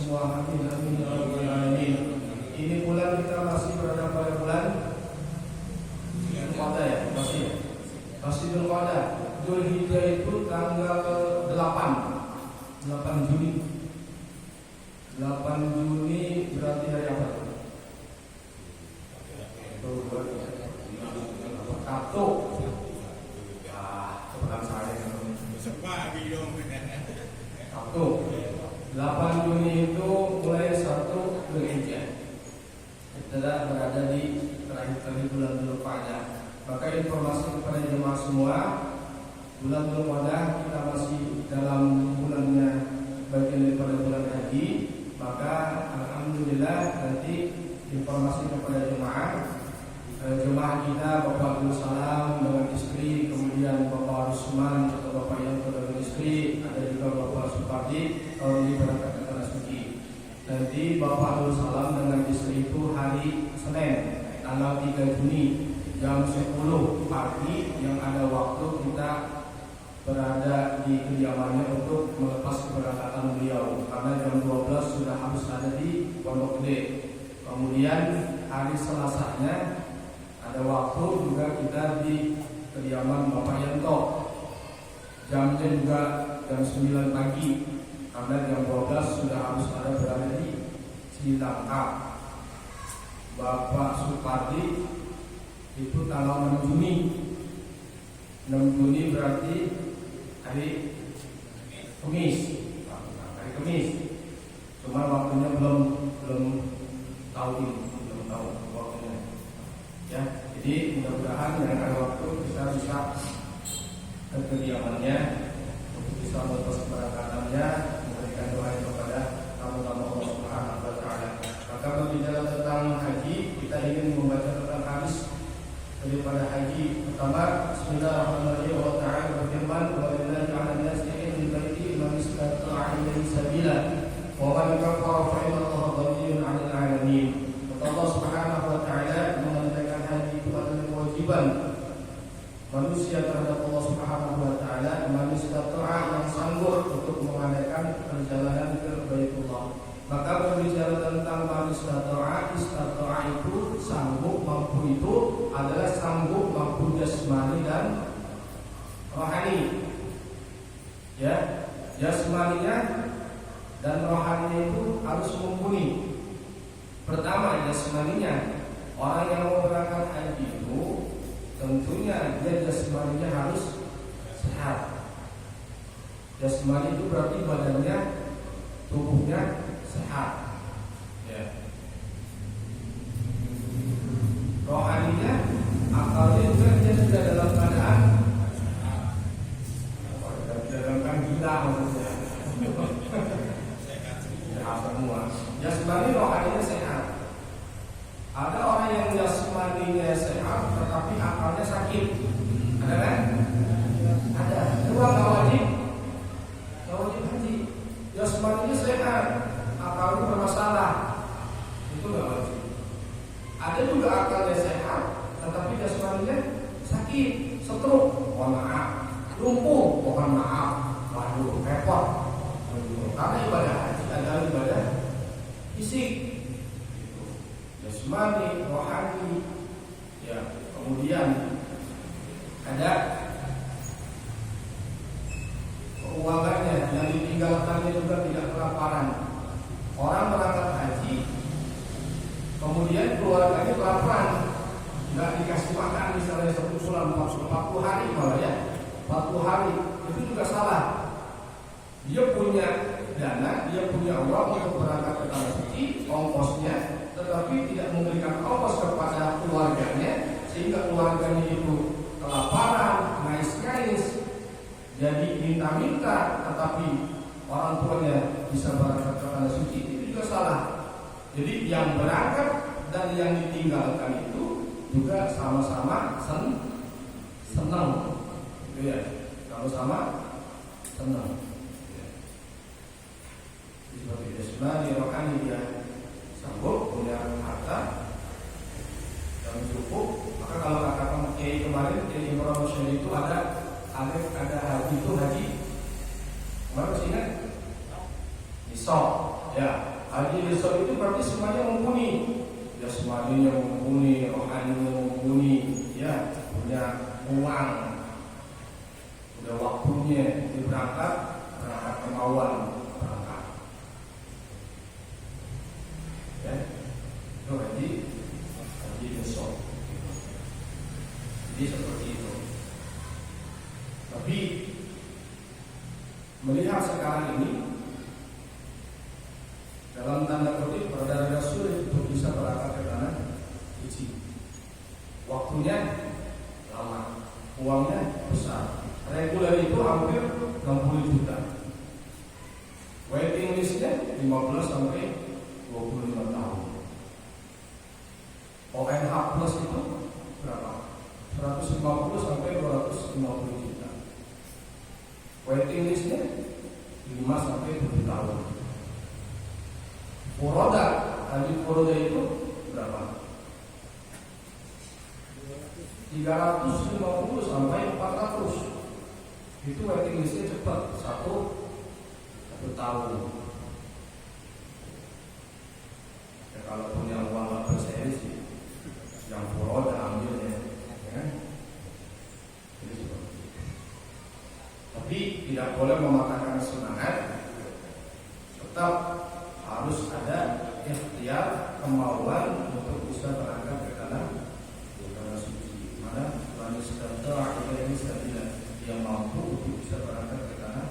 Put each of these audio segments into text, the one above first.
semua. Amin amin ya rabbal alamin. Ini bulan kita masih berada pada bulan Dzulqa'dah ya, masih Dzulqa'dah. Dzulhijjah itu tanggal 8 Juni. 8 Juni berarti hari apa? Sabtu. Kebetulan saya Sabtu. 8 Juni itu mulai 1 Dzulhijjah. Kita berada di terakhir bulan Dzulqa'dah. Maka informasi kepada jemaah semua, bulan Dzulqa'dah kita masih dalam bulannya bagian daripada bulan haji. Maka alhamdulillah nanti informasi kepada jemaah kita Bapak Abdul Salam dengan istri, kemudian Bapak Rusman atau Bapak yang dengan istri, ada juga Bapak Supardi tahun ini berangkat ke Tanah Suci. Nanti Bapak Abdul Salam dengan istri itu hari Senin tanggal 3 Juni jam 10 pagi yang ada waktu kita berada di kediamannya untuk melepas keberangkatan beliau, karena jam 12 sudah harus ada di Pondok Gede. Kemudian hari Selasanya ada waktu juga kita di kediaman Bapak Yanto, jamnya juga jam 9 pagi, karena jam 12 sudah harus ada berada di Cilangkap. Bapak Supardi itu tanggal 6 Juni. 6 Juni berarti hari Kamis. Cuma waktunya belum tahu waktunya. Ya, jadi mudah-mudahan yang ada waktu kita bisa ke kediamannya untuk bisa melepas keberangkatannya, memberikan doa kepada tamu-tamu Allah Subhanahu wa taala. Maka berbicara tentang haji, kita ingin membaca tentang hadis daripada haji. Pertama, Bismillahirrahmanirrahim. Allah Ta'ala berfirman, "Wa lillahi 'alan nasi hajjul baiti man istata'a ilaihi sabila, wa man kafara fa inna Allaha ghaniyyun 'anil 'alamin." Allah Subhanahu wa taala mengatakan haji itu adalah kewajiban manusia terhadap Allah Subhanahu wa taala, man istata'a yang sanggup untuk mengadakan perjalanan ke Baitullah. Maka berbicara tentang man istata'a itu sanggup, mampu itu adalah sanggup mampu jasmani dan rohani. Ya, jasmaninya dan rohaninya itu harus mumpuni. Pertama, jasmaninya, orang yang mau berangkat haji itu tentunya dia jasmaninya harus sehat. Jasmani itu berarti badannya, tubuhnya sehat. Ya. Rohaninya, akalnya juga dia sudah dalam keadaan dalam keadaan gila maksudnya. Sehat semua. Jasmani rohaninya sehat. Ada orang yang jasmaninya sehat tetapi akalnya sakit. Ada kan? Ada. Dua nggak wajib haji. Jasmaninya sehat, akalnya bermasalah. Itu nggak wajib. Ada juga akalnya sehat tetapi jasmaninya sakit, stroke, mohon maaf, lumpuh, mohon maaf, waduh repot. Karena ibadah haji adalah ibadah fisik, jasmani, rohani. Ya, kemudian ada keuangannya yang ditinggalkannya juga tidak kelaparan. Orang berangkat haji, kemudian keluarganya kelaparan, nggak dikasih makan misalnya 1 bulan 40 hari malah ya, 40 hari itu juga salah. Dia punya dana, dia punya uang untuk berangkat ke Tanah Suci, ongkosnya, tetapi tidak memberikan ongkos kepada keluarganya, sehingga keluarganya itu kelaparan, ngais-ngais, jadi minta-minta, tetapi orang tuanya bisa berangkat ke Tanah Suci, itu juga salah. Jadi yang berangkat dan yang ditinggalkan itu juga sama-sama senang, gitu ya, sama-sama senang. Seperti jasmani, rohani, dia sanggup punya harta yang cukup. Maka kalau katakan Kiai kemarin, Kiai Imran Musyari itu ada haji itu haji kemarin masih ingat? Nisab. Ya, haji besar itu berarti semuanya mumpuni. Jasmaninya mumpuni, rohaninya mumpuni, ya, punya uang, udah waktunya berangkat kemauan berangkat. Ya, itu haji besar. Jadi seperti itu. Tapi melihat sekarang ini, dalam tanda kutip rada-rada sulit untuk bisa berangkat ke tanah suci. Waktunya lama, uangnya besar. Reguler itu hampir 60 juta. Waiting listnya 15 sampai 25 tahun. ONH plus itu berapa? 150 sampai 250 juta. Waiting listnya 5 sampai 7 tahun. Furoda, haji furoda itu berapa? 350 sampai 400. Itu waiting listnya cepat, satu tahun. Ya, kalau punya uang 8 seri sih, yang furoda ambil ya. Tapi tidak boleh mematahkan semangat. Tetap harus ada ikhtiar, kemauan untuk bisa berangkat ke tanah suci. Mana manusia terang ini tidak dia mampu untuk bisa berangkat ke tanah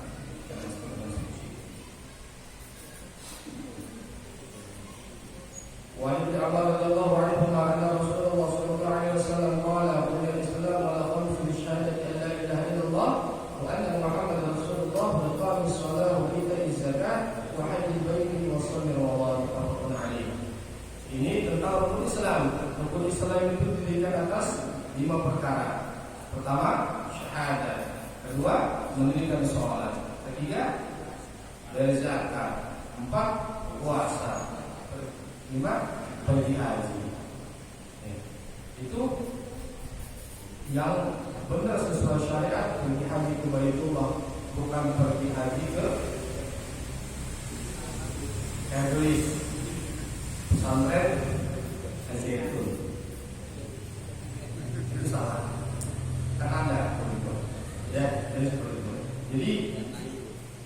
suci. Wa ibn Umar radhiyallahu anhu anna Rasulullah sallallahu alaihi wasallam qala buniyal Islam ala khamsi bi syahadati an la ilaha illallah wa anna Muhammadar Rasulullah wa iqamis shalah wa ita'iz zakat wa hajjil baiti wa shaumi Ramadan. Ini tentang rukun Islam. Rukun Islam itu didirikan atas 5 perkara. Pertama, syahadat. Kedua, mendirikan sholat. Ketiga, berzakat. 4, puasa. 5, pergi haji. Itu yang benar sesuai syariat. Pergi haji ke Baitullah, bukan pergi haji ke Egois, pesantren, Al-Zaitun. Itu salah. Kan ada begitu. Ya, jadi seperti itu. Jadi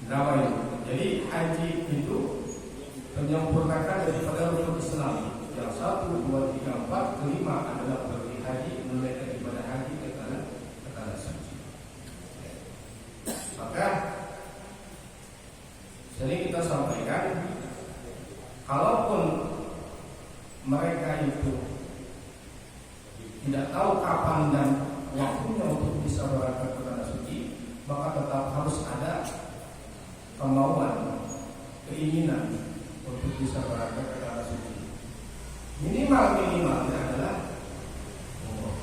berapa itu? Jadi haji itu menyempurnakan daripada rukun Islam. Yang 1, 2, 3, 4, 5 adalah pergi haji, menunaikan ibadah haji ke tanah suci. Maka sering kita sampaikan, kalaupun mereka itu tidak tahu kapan dan waktunya untuk bisa berangkat ke tanah suci, maka tetap harus ada kemauan, keinginan untuk bisa berangkat ke tanah suci. Minimalnya adalah umroh.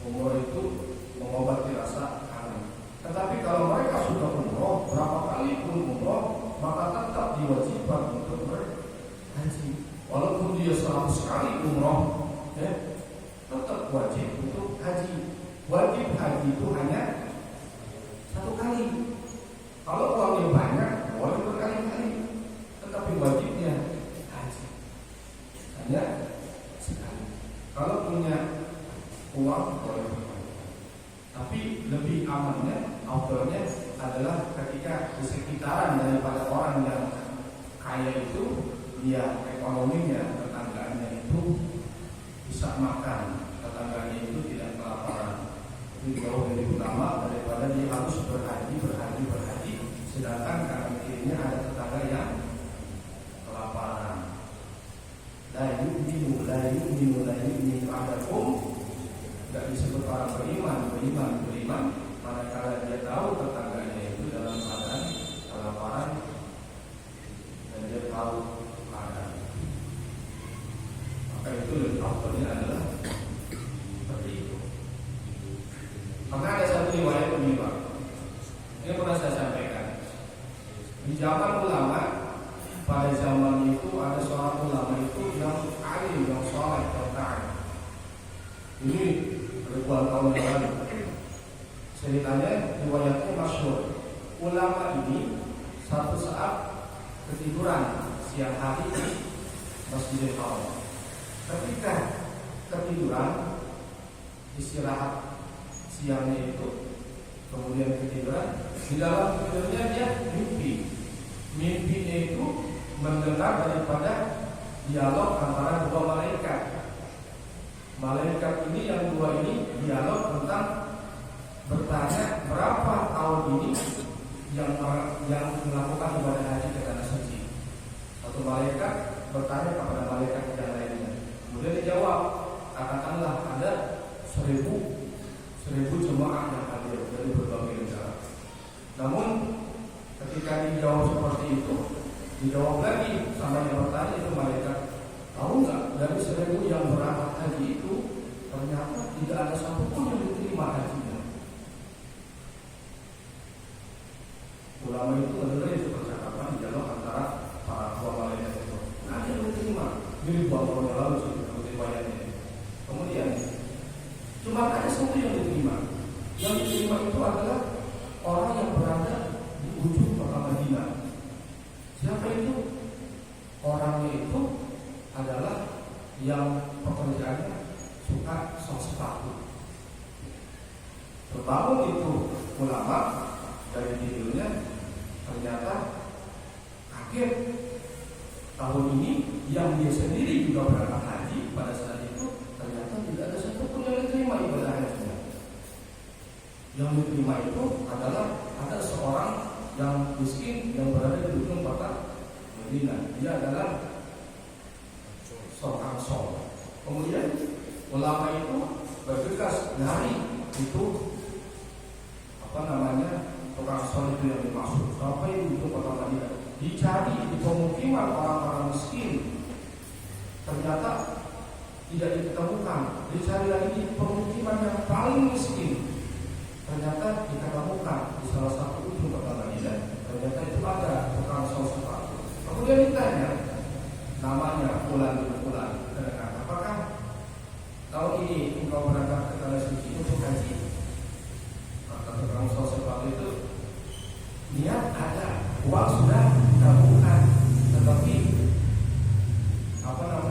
Umroh itu mengobati rasa kangen. Tetapi kalau mereka sudah umroh, berapa kali pun umroh, maka tetap diwajibkan untuk berhaji. Walaupun dia 100 kali umroh, ya, tetap wajib untuk haji. Wajib haji itu hanya 1 kali. Kalau uangnya banyak, boleh berkali-kali. Tetapi wajibnya haji hanya sekali. Kalau punya uang, boleh berkali. Tapi lebih amannya, outdoornya adalah ketika di sekitaran daripada orang yang kaya itu, dia ekonominya, tetangganya itu bisa makan, tetangganya itu tidak kelaparan. Itu jauh lebih utama daripada dia harus berhaji. Sedangkan kanan kirinya ada tetangga yang kelaparan. La yu'minu adakum. Tidak disebut orang beriman manakala dia tahu tetangganya itu dalam keadaan kelaparan dan dia tahu keadaan. Maka itu lebih faktornya adalah seperti itu. Maka ada satu riwayat penyebab. Ini pernah saya sampaikan. Di zaman ulama, pada zaman itu ada seorang ulama itu yang alim, yang saleh, yang taat. Ini ribuan tahun yang lalu. ketiduran siang hari di Masjidil Haram. Ketika ketiduran, istirahat siangnya itu, kemudian ketiduran, di dalam tidurnya dia mimpi. Mimpinya itu mendengar daripada dialog antara dua malaikat. Malaikat ini yang dua ini dialog tentang bertanya berapa tahun ini yang melakukan ibadah haji ke tanah suci. Satu malaikat bertanya kepada malaikat yang lainnya. Kemudian dijawab, katakanlah ada 1000 jemaah yang hadir dari berbagai negara. Namun ketika dijawab seperti itu, dijawab lagi sama yang bertanya itu malaikat, tahu nggak dari 1000 yang berangkat haji itu ternyata tidak ada satupun yang diterima hajinya. Ulama itu mendengar itu percakapan dialog antara para dua malaikat itu. Nah, yang diterima. Ini 2 tahun yang lalu sih riwayatnya. Kemudian cuma ada satu yang diterima. Yang diterima itu adalah orang yang berada di ujung kota Madinah. Siapa itu? Orangnya itu adalah yang pekerjaannya suka sok sepatu. Terbangun itu ulama dari tidurnya, ternyata kaget. Tahun ini yang dia sendiri juga berangkat haji pada saat itu, ternyata tidak ada satupun yang diterima ibadah hajinya. Yang diterima itu adalah ada seorang yang miskin yang berada di ujung kota Madinah. Dia adalah seorang Ansor. Kemudian ulama itu bergegas nyari itu tukang sol itu yang dimaksud. Sampai di ujung kota Madinah dicari di pemukiman orang-orang miskin, ternyata tidak ditemukan. Dicari lagi di pemukiman yang paling miskin, ternyata ditemukan di salah satu ujung kota Madinah. Ternyata itu ada tukang sol sepatu. Kemudian ditanya, namanya Fulan bin Fulan. Apakah tahun ini engkau berangkat ke tanah suci untuk haji? Maka tukang sol sepatu itu, niat ada, uang sudah ditabungkan, tetapi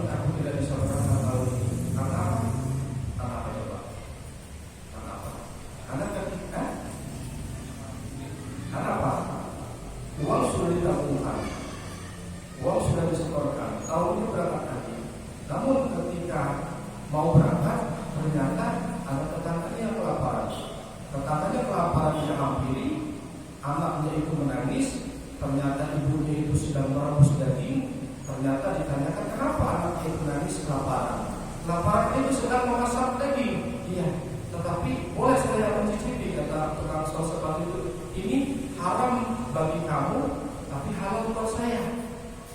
aku tidak bisa berangkat tahun ini. Karena apa? Karena apa coba? Karena apa? Karena ketika karena apa? Uang sudah ditabungkan, uang sudah disetorkan, tahun ini berangkat haji. Namun ketika mau berangkat, ternyata ada tetangganya yang kelaparan. Tetangganya kelaparan dia hampiri, anaknya itu menangis, ternyata ibunya itu sedang merebus daging. Ternyata ditanyakan kenapa anaknya itu menangis kelaparan. Kelaparan itu sedang memasak daging. Iya, tetapi boleh saya mencicipi, kata tukang sol sepatu itu. Ini haram bagi kamu, tapi halal buat saya.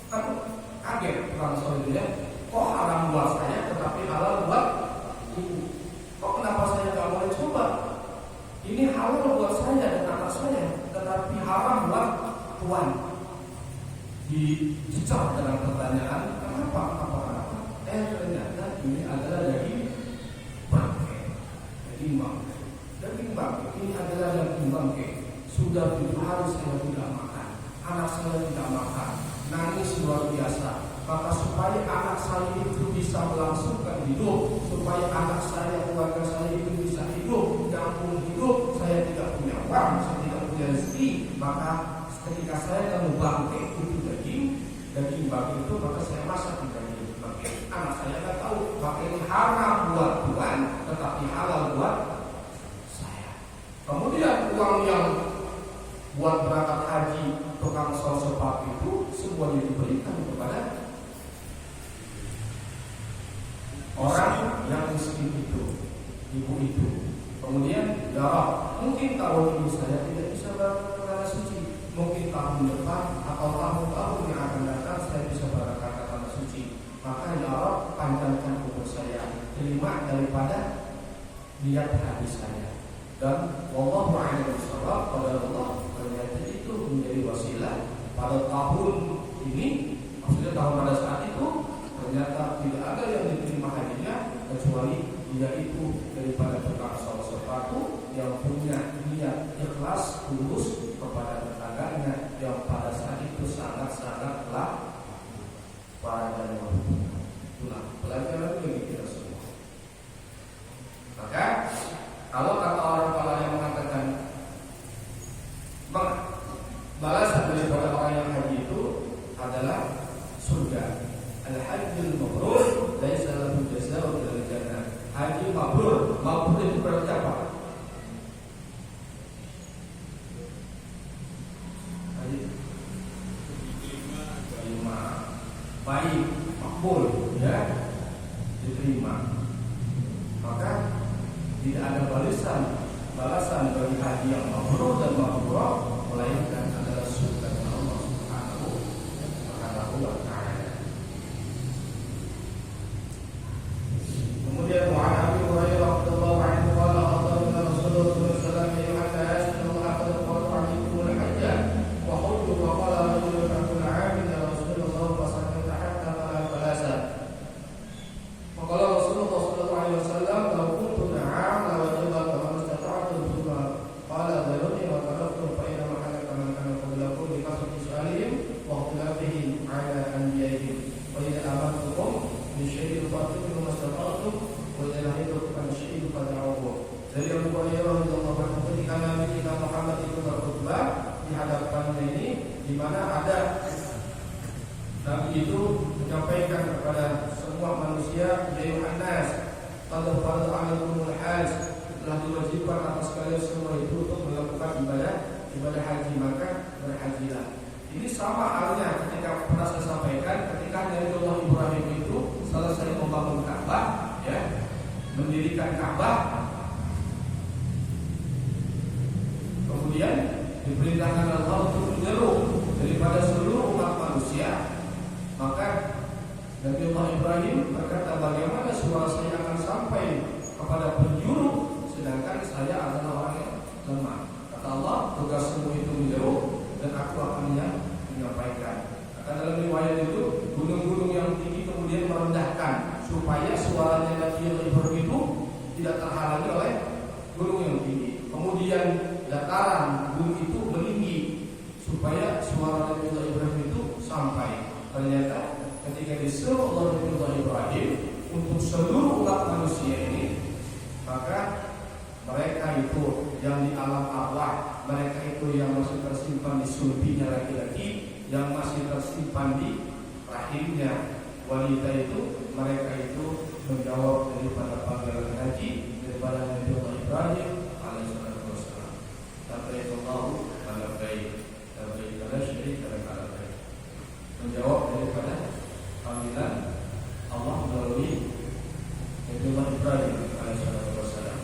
Kan kaget tukang sol itu ya. Kok haram buat saya, tetapi halal buat ibu? Kok kenapa saya nggak boleh coba? Ini halal buat saya dan anak saya, tetapi haram buat tuan. Dicicak dalam pertanyaan, kenapa? Ternyata ini adalah daging bangkai. Daging bangkai. Ini adalah daging bangkai. Sudah 7 hari saya tidak makan, anak saya tidak makan, nangis luar biasa. Maka supaya anak saya itu bisa melangsungkan hidup, supaya anak saya, keluarga saya itu bisa hidup, nyambung hidup, saya tidak punya uang, saya tidak punya rezeki, maka ketika saya mau bangkai itu daging bangkai itu, maka saya masak di daging bangkai. Anak saya nggak tahu bangkai ini haram buat Tuhan, tetapi halal buat saya. Kemudian uang yang buat berangkat haji tukang sol sepatu itu semuanya diberikan kepada orang yang miskin itu, ibu itu. Kemudian ya Rab, mungkin tahun ini saya tidak bisa berangkat ke tanah suci, mungkin tahun depan atau tahun-tahun yang akan datang saya bisa berangkat ke tanah suci. Maka ya Rab, panjangkan umur saya, terima daripada niat hati saya. Dan wallahu a'lam bishawab, pada Allah ternyata itu menjadi wasilah pada tahun ini, maksudnya tahun pada saat itu ternyata tidak ada yang diterima hajinya kecuali dia itu daripada tukang sol sepatu yang punya niat ikhlas tulus kepada tetangganya yang pada saat itu sangat-sangat makbul, ya, diterima. Maka tidak ada balasan bagi haji yang mabrur dan mabrurah melainkan adalah surga Allah Subhanahu wa taala. Kemudian Abi Hurairah radhiyallahu anhu qala qala Rasulullah sallallahu alaihi wasallam ya nas Allah qad faradu al-hajj wa hujju wa qala rajulun aqul 'amin ya Rasulullah fasakata hatta la balasa. Maka Rasulullah sallallahu alaihi wasallam law kuntu na'am la wajaba kama istata'tu thumma qala dharuni wa taraktu fa inna ma halaka man kana qablakum bi kasrati su'alihim wa ikhtilafihim 'ala anbiya'ihim wa idza amartukum bi syai'in fa'tu mastata'tum wa idza nahaytukum an syai'in fad'uhu. Dari Abu Hurairah radhiyallahu anhu ketika Nabi kita Muhammad itu berkhutbah di hadapannya ini di mana ada Nabi itu menyampaikan kepada semua manusia, ya Yohanes, qad farada 'alaikumul hajj, telah diwajibkan atas kalian semua itu untuk melakukan ibadah haji, maka berhajilah. Ini sama halnya ketika pernah saya sampaikan ketika Nabiullah Ibrahim itu selesai membangun Ka'bah, ya, mendirikan Ka'bah, kemudian diperintahkan Allah untuk menyeru daripada seluruh umat manusia. Maka Nabiullah Ibrahim berkata, bagaimana suara saya akan sampai kepada penjuru sedangkan saya adalah orang yang lemah. Kata Allah, tugasmu itu menyeru dan aku akan menyampaikan. Maka dalam riwayat itu gunung-gunung yang tinggi kemudian merendahkan supaya suaranya Nabiullah Ibrahim itu tidak terhalangi oleh gunung yang tinggi. Kemudian dataran gunung itu meninggi supaya suara Nabiullah Ibrahim itu sampai. Ternyata ketika disuruh Allah Nabiullah Ibrahim untuk seluruh umat manusia ini, maka mereka itu yang di alam arwah, mereka itu yang masih tersimpan di sulbinya laki-laki, yang masih tersimpan di rahimnya wanita itu, mereka itu menjawab daripada panggilan haji daripada Nabiullah Ibrahim alaihissalam. Labbaik wa labbaik, labbaik la syarika lak labbaik. Menjawab daripada panggilan Allah melalui Nabiullah Ibrahim alaihissalam.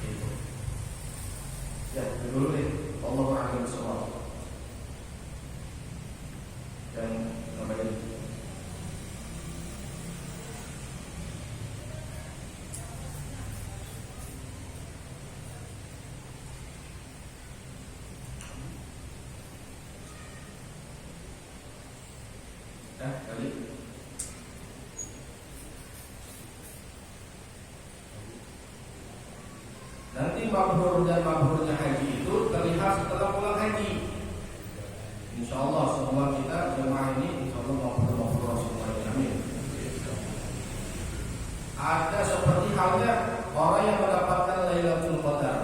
Itu. Ya, dulu deh. Allah a'lam bishawab. Dan kembali. Kali. Nanti mabrur dan mabrurnya haji itu terlihat setelah pulang haji. Insya Allah semua kita jemaah ini insya Allah mabrur semuanya. Amin. Ada seperti halnya orang yang mendapatkan Lailatul Qadar.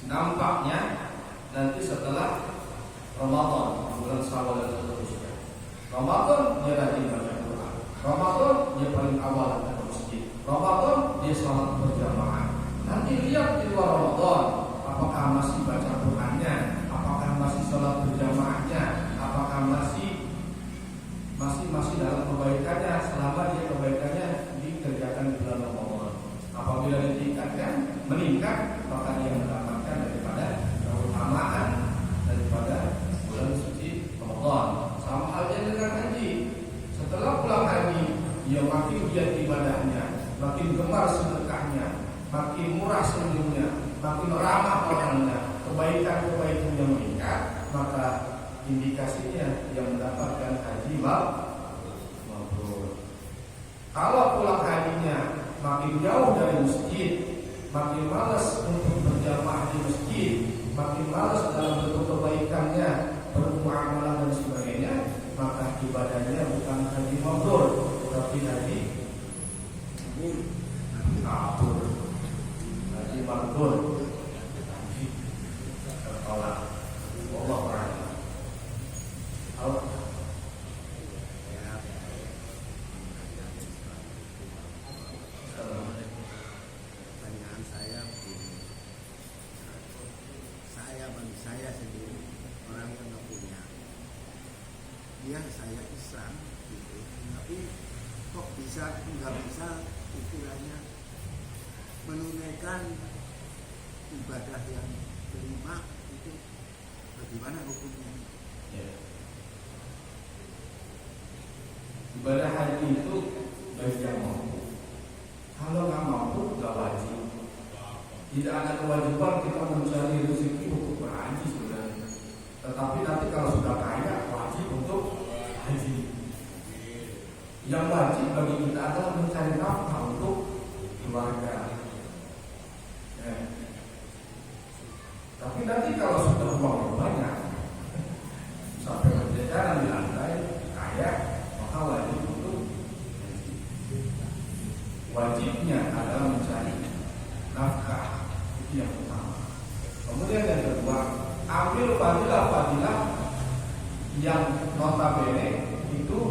Nampaknya nanti setelah Ramadan, bulan Syawal dan seterusnya. Ramadan dia rajin baca Quran. Ramadan dia paling awal ke masjid. Ramadan dia salat berjamaah. Nanti lihat di luar Ramadan, apakah masih baca Qurannya, apakah masih salat berjamaahnya, apakah masih dalam kebaikannya selama dia kebaikannya dikerjakan di bulan Ramadan. Apabila ditingkatkan, meningkat, maka dia mendapatkan daripada keutamaan daripada bulan suci Ramadan. Sama halnya dengan haji. Setelah pulang haji, dia makin giat ibadahnya, makin gemar sedekahnya, makin murah senyumnya, makin ramah orangnya, kebaikan-kebaikannya meningkat, maka indikasinya yang mendapatkan haji mabrur. Kalau pulang hajinya makin jauh dari masjid, makin malas untuk berjamaah di masjid, makin malas dalam bentuk kebaikannya, bermuamalah dan sebagainya, maka ibadahnya bukan haji mabrur, tapi haji kabur, haji mabrur, haji tertolak. Allah a'lam. Allah. Pertanyaan saya begini, bagi saya sendiri orang yang punya, dia saya Islam gitu, tapi kok bisa nggak bisa istilahnya menunaikan ibadah yang kelima itu bagaimana hukumnya? Ya. Ibadah haji itu bagi yang mampu. Kalau nggak mampu, nggak wajib. Tidak ada kewajiban kita mencari rezeki untuk berhaji sebenarnya. Tetapi nanti kalau sudah kaya, wajib untuk haji. Yang wajib bagi kita adalah mencari nafkah untuk keluarga. Ya. Tapi nanti kalau sudah uangnya banyak, sampai berjajaran di lantai, kaya, maka wajib untuk haji. Wajibnya adalah mencari nafkah, itu yang pertama. Kemudian yang kedua, ambil fadilah-fadilah yang notabene itu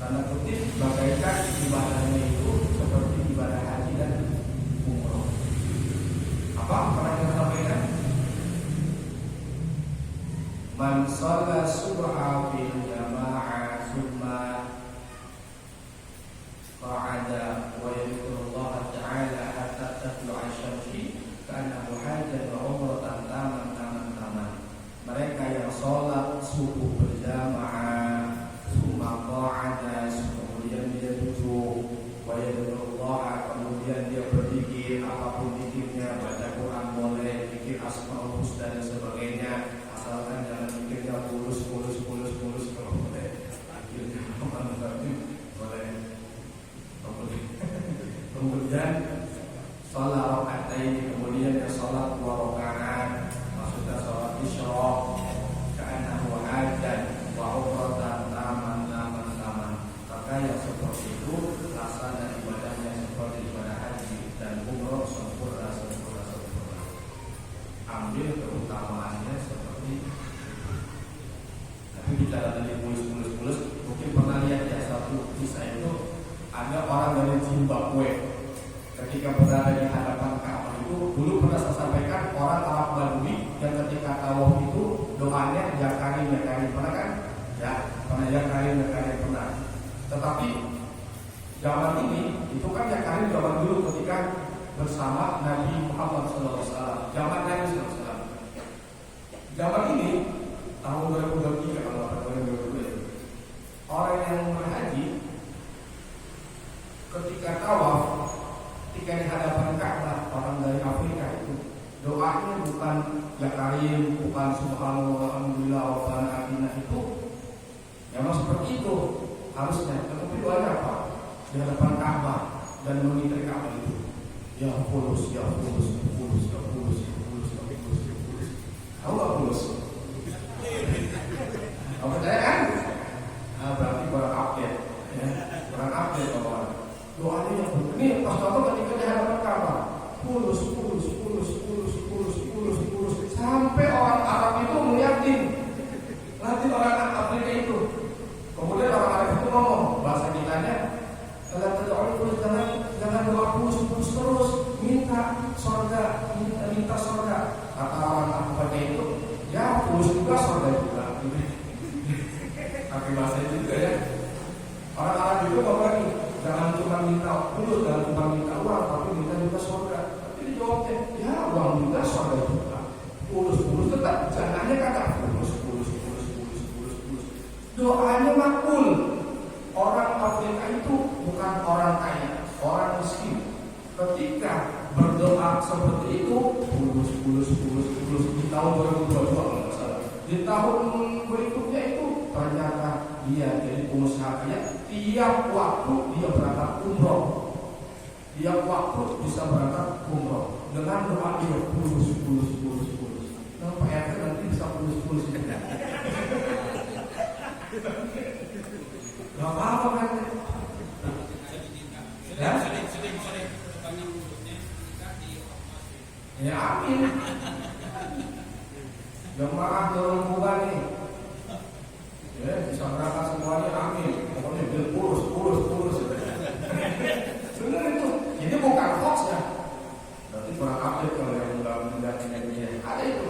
tanda kutip bagaikan ibadahnya itu seperti ibadah haji dan umroh. Apa pernah kita sampaikan? Man shalla subha fil jama'ah summa qa'ada wa yadhkurullah ta'ala hatta tatlu'a asy-syamsi ka'annahu hajjan wa umratan taman. Mereka yang sholat subuh berjamaah summa qa'ada, kemudian dia duduk, wa yadhkurullah, kemudian dia berzikir, apapun zikirnya, baca Quran boleh, zikir Asmaul Husna dan sebagainya, asalkan jangan zikirnya mulus kalau boleh. Akhirnya boleh. Kemudian sholat rakaat, kemudian dia sholat 2 rakaat, maksudnya sholat isyraq, ka'annahu hajjan wa umratan taman. Maka yang seperti itu laksana ibadahnya seperti ibadah haji dan umroh sempurna. Ambil keutamaannya seperti itu. Tapi bicara tadi mulus, mungkin pernah lihat ya satu kisah itu, ada orang dari Zimbabwe ketika berada di hadapan Ka'bah itu, dulu pernah saya sampaikan orang Arab Badui yang ketika tawaf itu doanya ya karim, pernah kan? Ya, pernah ya karim pernah. Tetapi zaman ini itu kan ya karim zaman dulu ketika bersama Nabi Muhammad SAW, zaman Nabi SAW. Zaman ini tahun 2023 kalau tahun 2022, orang yang berhaji ketika tawaf, ketika di hadapan Ka'bah, orang dari Afrika itu doanya bukan ya karim, bukan subhanallah, alhamdulillah, wa barakatuh, itu memang seperti itu harusnya. Tetapi doanya apa? Di hadapan Ka'bah dan mengintai Ka'bah itu, ya fulus. Tahu nggak fulus? Kamu percaya kan? Nah, berarti kurang update, ya. Kurang update kawan. Doanya yang begini, pas contoh ketika di hadapan Ka'bah, fulus, sampai orang Arab itu melihatin, nanti orang Afrika itu. Kemudian orang Arab itu ngomong, bahasa kitanya, jangan doa fulus terus, minta surga. Kata orang Afrika itu, ya fulus juga surga juga. Tapi bahasa juga ya. Orang Arab itu ngomong nih, jangan cuma minta fulus, jangan cuma minta uang, tapi minta juga surga. Tapi dijawabnya, ya uang juga surga juga. Fulus tetap, jangannya kata fulus. Doanya makbul. Orang Afrika itu bukan orang kaya, orang miskin. Ketika berdoa seperti itu, fulus di tahun 2022 kalau nggak salah. Di tahun berikutnya itu ternyata dia jadi pengusaha kaya. Tiap waktu dia berangkat umroh. Tiap waktu bisa berangkat umroh dengan doa dia fulus. Nah, Pak RT nanti bisa fulus. Gak apa-apa kan? Ya? Ya amin. Jemaah dorong bukan nih. Ya bisa berangkat semuanya amin. Pokoknya dia kurus. Benar itu. Ini bukan hoax ya. Berarti kurang update kalau yang mendatangkan dia. Ada itu.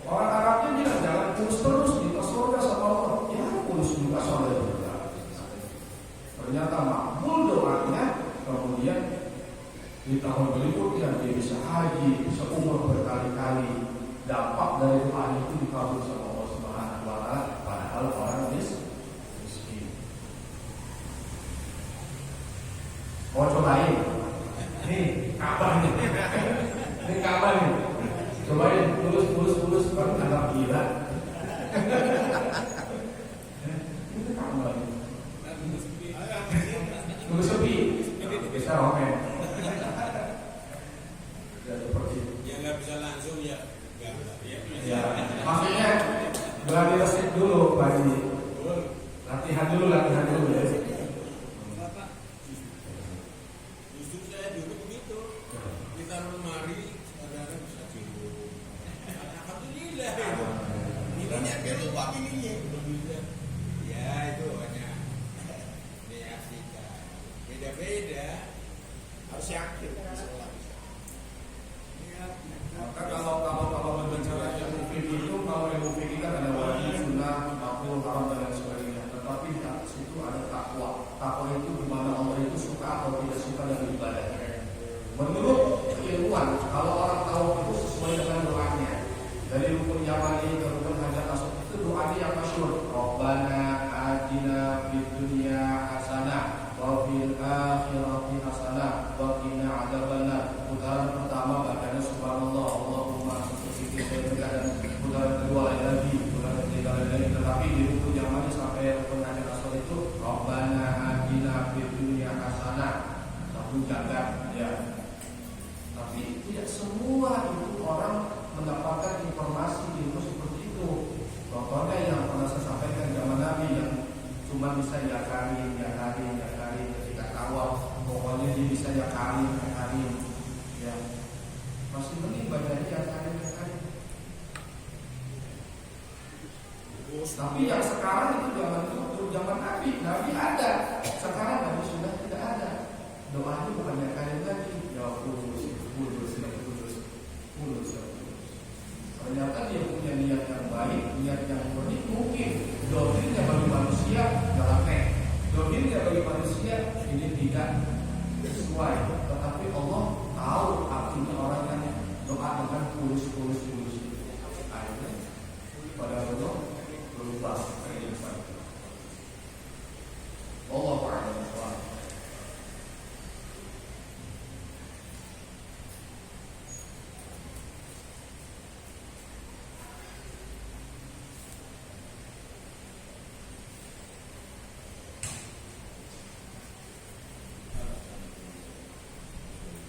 Orang Arabnya bilang jangan kurus terus, minta surga sama Allah. Ya kurus juga surga juga. ternyata makbul doanya, kemudian di tahun berikutnya dia bisa haji, bisa umroh berkali-kali. Dampak dari doa itu dikabul sama Allah Subhanahu wa Ta'ala, padahal orang miskin. Mau cobain? Nih kabar nih, ini kabar nih. Cobain tulus baru anggap gila. Itu kabar. Tunggu sepi, bisa romen. Ya seperti. Ya nggak bisa langsung ya. Ya, maksudnya gladi resik dulu, Pak Haji. Latihan dulu ya. Bapak, justru saya dulu begitu. Kita lemari, saudara bisa cium. Alhamdulillah. Ininya dia lupa ininya. Ya itu hanya reaksikan. Beda-beda. Harus yakin. Maka kalau berbicara ilmu fikih itu, kalau ilmu fikih kan ada wajib, sunnah, makruh, haram dan lain sebagainya. Tetapi di atas itu ada takwa. Takwa itu di mana Allah itu suka atau tidak suka dengan ibadahnya. Menurut keilmuan, kalau orang tahu itu sesuai dengan doanya. Dari rukun yamani ke rukun hajat asal itu doanya yang masyhur. Rabbana atina fid dunya hasanah wa fil akhirati hasanah wa qina adzabannar. Putaran pertama bacanya subhanallah Allahumma seperti kita dan putaran kedua lagi, putaran ketiga lagi. Tetapi di rukun yamani sampai rukun hajat asal itu Rabbana atina fid dunya hasanah. Satu jagat ya. Tapi tidak semua itu orang mendapatkan informasi ilmu seperti itu. Contohnya yang pernah saya sampaikan zaman Nabi yang cuma bisa yakarin ketika tawaf, pokoknya dia bisa yakarin ya. Masih mending bacanya yakarin. Tapi yang sekarang itu zaman Nabi ada. Sekarang Nabi sudah tidak ada. Doanya bukan yakarin lagi. Ya Kudus. Ternyata dia punya niat yang baik, niat yang murni. Mungkin dohirnya bagi manusia nyeleneh, dohirnya bagi manusia ini tidak sesuai. Tetapi Allah tahu artinya orang yang doa dengan tulus. Akhirnya pada Allah berubah kehidupan. Allah a'lam.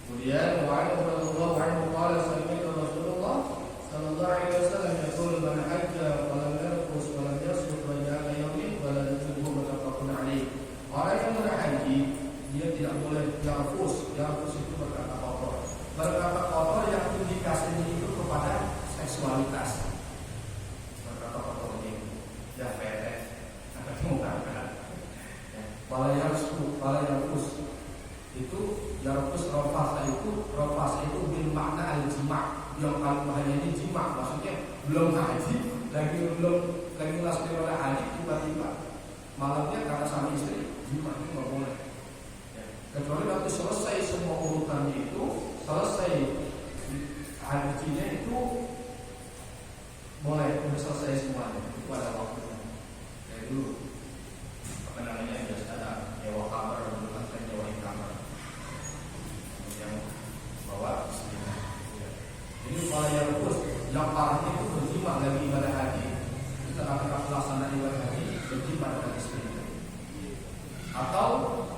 Kemudian wa'ala radhiyallahu anhu qala sami'tu Rasulullah sallallahu alaihi wasallam yaqul man hajja wa lam yarfus wa lam yasrif wa ja'ala yawmin wa lam yusibhu muttafaqun alaih. Orang yang berhaji dia tidak boleh yarfus itu berkata kotor yang indikasinya itu kepada seksualitas. Berkata kotor ini ya pete atau mengungkapkan wala yarfus itu yarfus rofasa itu bil makna al-jima'. Yang paling bahaya ini jima', maksudnya belum haji, lagi last periode haji tiba-tiba malamnya karena sama istri jima' itu nggak boleh ya. Kecuali nanti selesai semua urutannya itu, selesai hajinya itu boleh, udah selesai semuanya, itu ada waktunya. Kayak dulu apa namanya, biasa ada nyewa kamar, dulu kan saya nyewain kamar yang bawa istrinya. Jadi kalau yang khusus, yang parahnya itu berjima dari ibadah haji. Kita akan pelaksanaan ibadah haji berjima dengan istrinya. Atau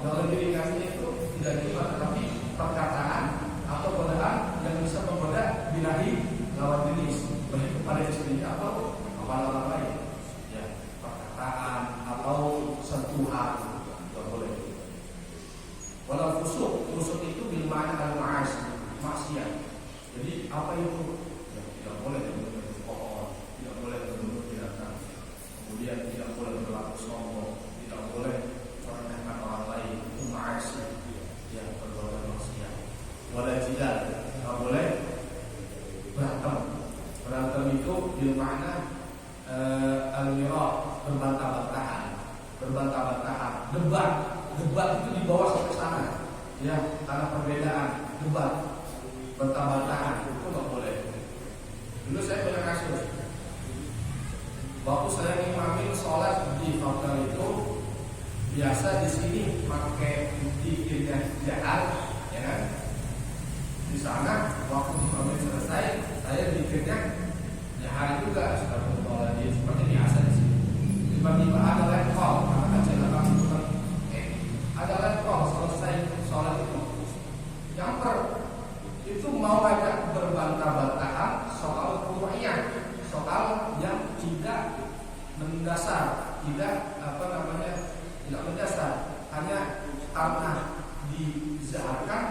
yang lebih ringannya itu tidak jima, tetapi perkataan atau godaan yang bisa menggoda birahi lawan jenis, baik kepada istrinya atau kepada orang lain. Ya, perkataan atau sentuhan tidak boleh. Walau fusuk itu bil ma'na al-ma'asi, maksiat. Jadi apa itu? Ya, tidak boleh membunuh pohon, tidak boleh membunuh binatang, kemudian tidak boleh berlaku sombong, tidak boleh merendahkan orang lain, itu ma'asi, ya perbuatan maksiat. Walau tidak boleh berantem itu bil ma'na al-mirah, berbantah-bantahan, debat. debat itu dibawa sampai sana, ya, karena perbedaan debat, bantah-bantahan itu nggak boleh. Dulu saya punya kasus, waktu saya ngimamin sholat di hotel itu, biasa di sini pakai dikirnya jahar, ya kan? Di sana waktu ngimamin selesai, saya dikirnya jahar juga, seperti biasa di sini. Tiba-tiba ada live call, karena kan saya dapat itu kan, ada live call selesai sholat itu, nyamper, itu mau ajak berbantah-bantahan soal Qur'an, soal yang tidak mendasar, tidak tidak mendasar, hanya karena dizaharkan,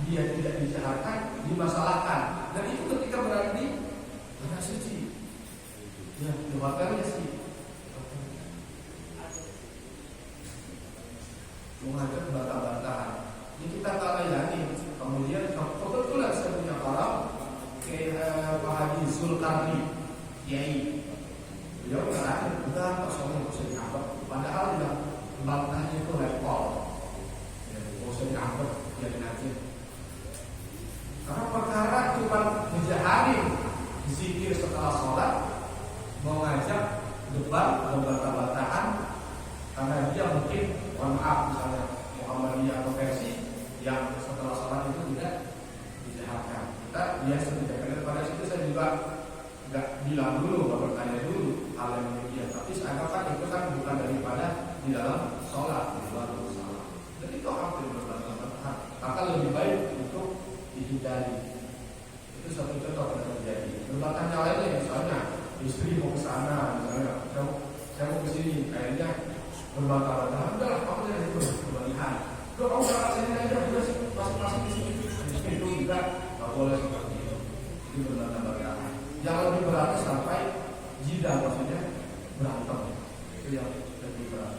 dia tidak dizaharkan, dimasalahkan, dan itu ketika berada di tanah suci, ya, di hotelnya sih. Mengajak bantah-bantahan, ini kita tak layani. Kemudian kebetulan saya punya orang kayak Pak Haji Zulkarni, Kiai. Beliau terakhir udah Pak Soalnya bisa diangkat, padahal yang bantahnya itu level, ya, bisa diangkat, biarin aja. Karena perkara cuma menjahari zikir setelah sholat, mau ngajak debat atau bantah-bantahan, karena dia mungkin, mohon maaf, misalnya Muhammadiyah atau versi yang setelah sholat itu tidak dijahatkan. Kita biasa tidak kenal. Pada situ saya juga nggak bilang dulu, nggak bertanya dulu hal yang demikian. Tapi saya anggapkan itu kan bukan daripada di dalam sholat, di luar sholat. Dan itu hampir berbantah-bantahan. Maka lebih baik untuk dihindari. Itu satu contoh yang terjadi. Berbantahnya lainnya, misalnya istri mau ke sana, misalnya saya mau ke sini, kayaknya berbantah-bantahan, udahlah kamu jangan itu berlebihan. Udah kamu berangkat sini aja, udah masing-masing di sini. Itu juga nggak boleh seperti itu. Itu berbantah-bantahan. Yang lebih berat sampai jida, maksudnya berantem. Itu yang lebih berat.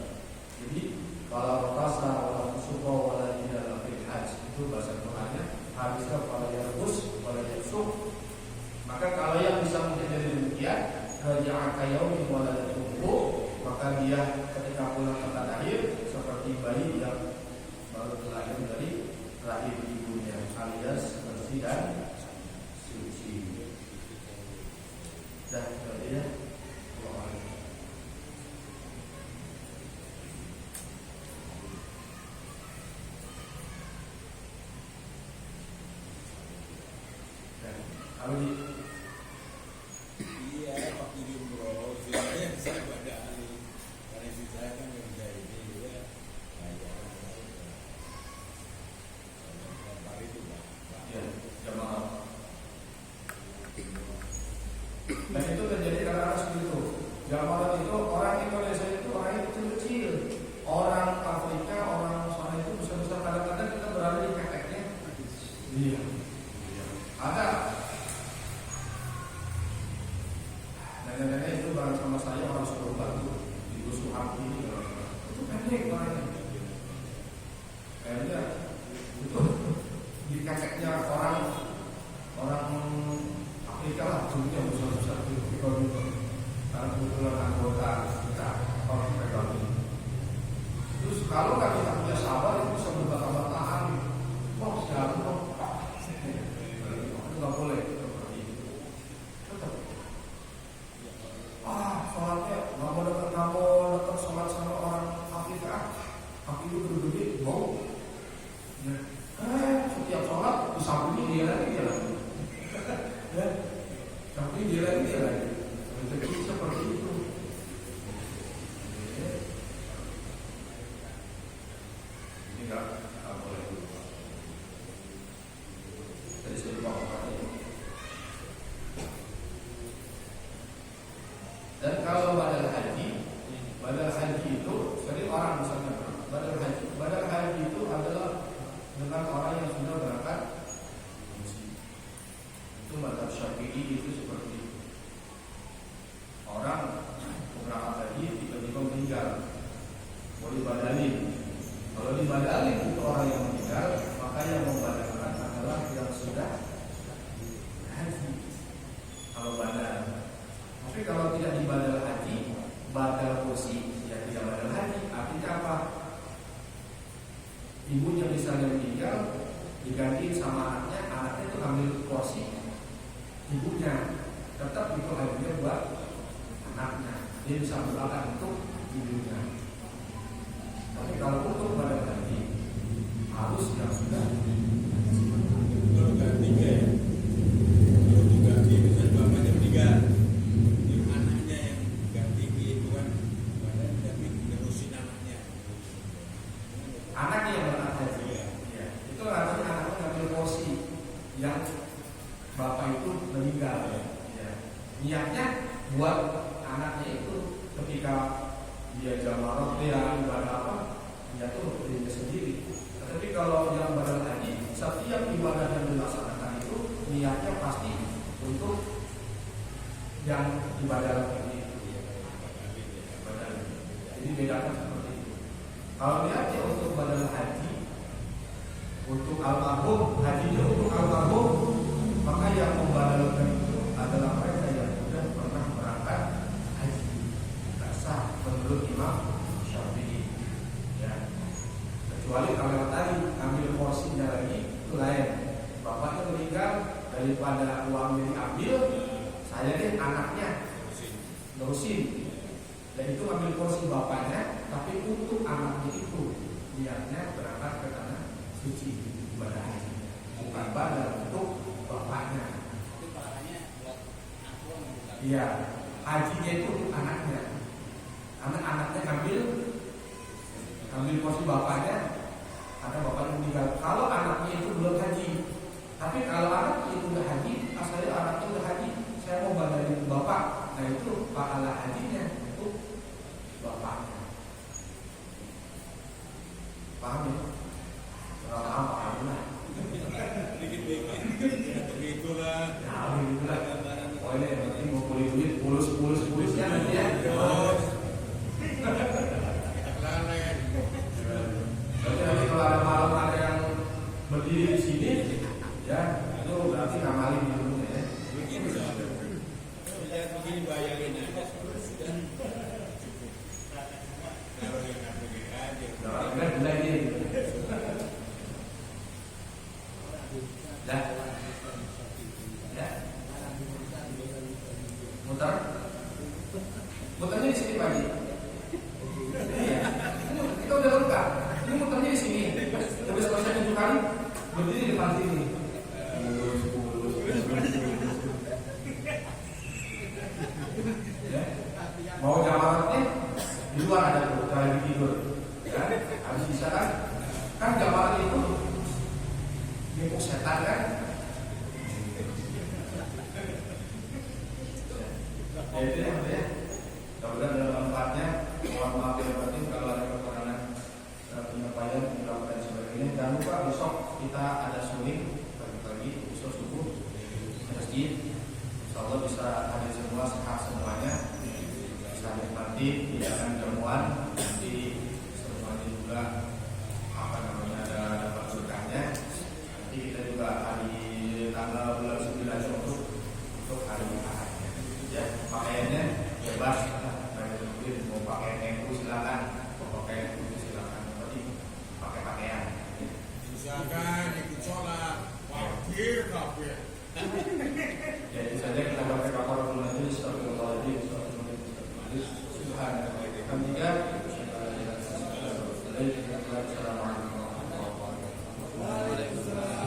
Jadi kalau rasa, walau suka, walau tidak lebih haji, itu bahasa Qurannya habisnya pada yang bus, pada yang suk. Maka kalau yang bisa menjadi demikian, raja'a kayaumi waladatuhu, maka dia ketika pulang ke tanah air seperti bayi yang baru lahir dari rahim ibunya, alias bersih dan suci. Dan kemudian kalau di iya Pak Kirim bro, saya bisa pada ahli, karena istri saya kan yang bisa ini juga ngajaran kabar itu Pak. ya, jamaah. Dan itu terjadi karena seperti itu. Jamaah itu orang Indonesia itu orang yang kecil-kecil, orang Afrika, orang sana itu besar-besar. Kadang-kadang kita berada di keteknya. Iya. Ada nenek-nenek itu bareng sama saya orang suruh bantu di dusun ini, itu pendek orangnya. Kayaknya itu di keteknya orang Afrika lah, jumlahnya besar-besar gitu. Karena kebetulan anggota kita orang pegang ini. Terus kalau nggak kita punya sabar, itu bisa berbantah-bantahan. Wah, siapa kok? Itu nggak boleh seperti itu. Tetap. Sholatnya nggak mau dekat sholat sama orang Afrika. Kaki itu gede-gede, bau. Ya. Setiap sholat disampingin dia lagi. Ya. Samping dia lagi. Jadi seperti itu. Ini nggak boleh. Jadi saya bawa ini. Dan kalau badal haji itu sering orang misalnya badal haji itu adalah dengan orang yang sudah berangkat haji. Itu mazhab Syafi'i itu seperti itu. Orang berangkat haji tiba-tiba meninggal, mau dibadalin. Kalau dibadalin itu orang yang meninggal, maka yang membadalkan adalah yang sudah haji. Kalau badal. Tapi kalau tidak dibadal haji, badal kursi, yang tidak badal haji, artinya apa? misalnya meninggal diganti sama anaknya itu ambil porsi ibunya, tetap itu hajinya buat anaknya, dia bisa berangkat untuk ibunya. Tapi kalau untuk badan haji harus yang sudah Kalau ganti ya, kalau diganti misalnya bapaknya meninggal, yang anaknya yang ganti itu kan badan tapi nerusin anaknya. anaknya yang berangkat haji. Iya. Ya, itu artinya anaknya ngambil porsi yang bapak itu meninggal. Ya. Niatnya buat anaknya itu ketika dia jamarot dia ibadah apa, dia tuh dirinya sendiri. Tapi kalau yang badan haji, setiap ibadah yang dilaksanakan itu niatnya pasti untuk yang ibadah ini. Jadi bedakan seperti itu. Kalau niatnya untuk badan haji, untuk almarhum, hajinya untuk almarhum, maka yang membadalkan itu adalah mereka yang sudah pernah berangkat haji. Tidak sah menurut Imam Syafi'i. Ya. Kecuali kalau tadi ambil porsinya lagi itu lain. Bapaknya meninggal, daripada uangnya diambil, saya deh anaknya nerusin. Dan itu ambil porsi bapaknya, tapi untuk anaknya itu niatnya berangkat ke tanah suci ibadah haji, bukan badal untuk bapaknya. Iya, hajinya itu untuk anaknya. Anak-anaknya ambil porsi bapaknya, karena bapaknya meninggal. Kalau anaknya itu belum haji, tapi kalau anaknya itu udah haji, asalnya anaknya udah haji, saya mau badalin bapak, nah itu pahala hajinya untuk bapaknya. Paham ya? Paham, paham lah. Dikit-dikit, begitulah. Ya, begitulah. Oh ini yang penting mau kulit duit, pulus-pulusnya nanti ya. Lalen. Berarti nanti kalau ada malam ada yang berdiri di sini, ya itu berarti ngamalin di rumah ya. Begini saja. Lihat begini bayangin aja. Kalau yang nggak begini aja. Nah, kan mulai dia. Ya, ya. Muternya di sini pagi. Iya, kita udah lengkap. Ini muternya di sini. Habis selesai 7 kali berdiri di depan sini. Ya. Mau jamaratnya di luar ada tuh, lagi tidur. Ya, habis bisa kan jamarat itu nipu setan kan. Ya itu ya. Mudah-mudahan dalam manfaatnya. Mohon maaf ya batin kalau ada kekurangan penyampaian dilakukan sebagainya. Jangan lupa besok kita ada suling pagi-pagi besok subuh di masjid. Insyaallah bisa hadir semua, sehat semuanya. Bisa nikmati hidangan jamuan. Nanti semuanya juga ada dapat berkahnya. Nanti kita juga hari tanggal bulan 9 untuk hari ahadnya. Ya, pakaiannya bebas. Mau pakai neku silakan, mau pakai putih silakan, tapi pakai pakaian. Silakan ikut sholat, wakil kafir. Ya itu saja kita baca kafaratul majlis, astagfirullahaladzim, astagfirullahaladzim, subhanallah. Assalamualaikum warahmatullahi wabarakatuh.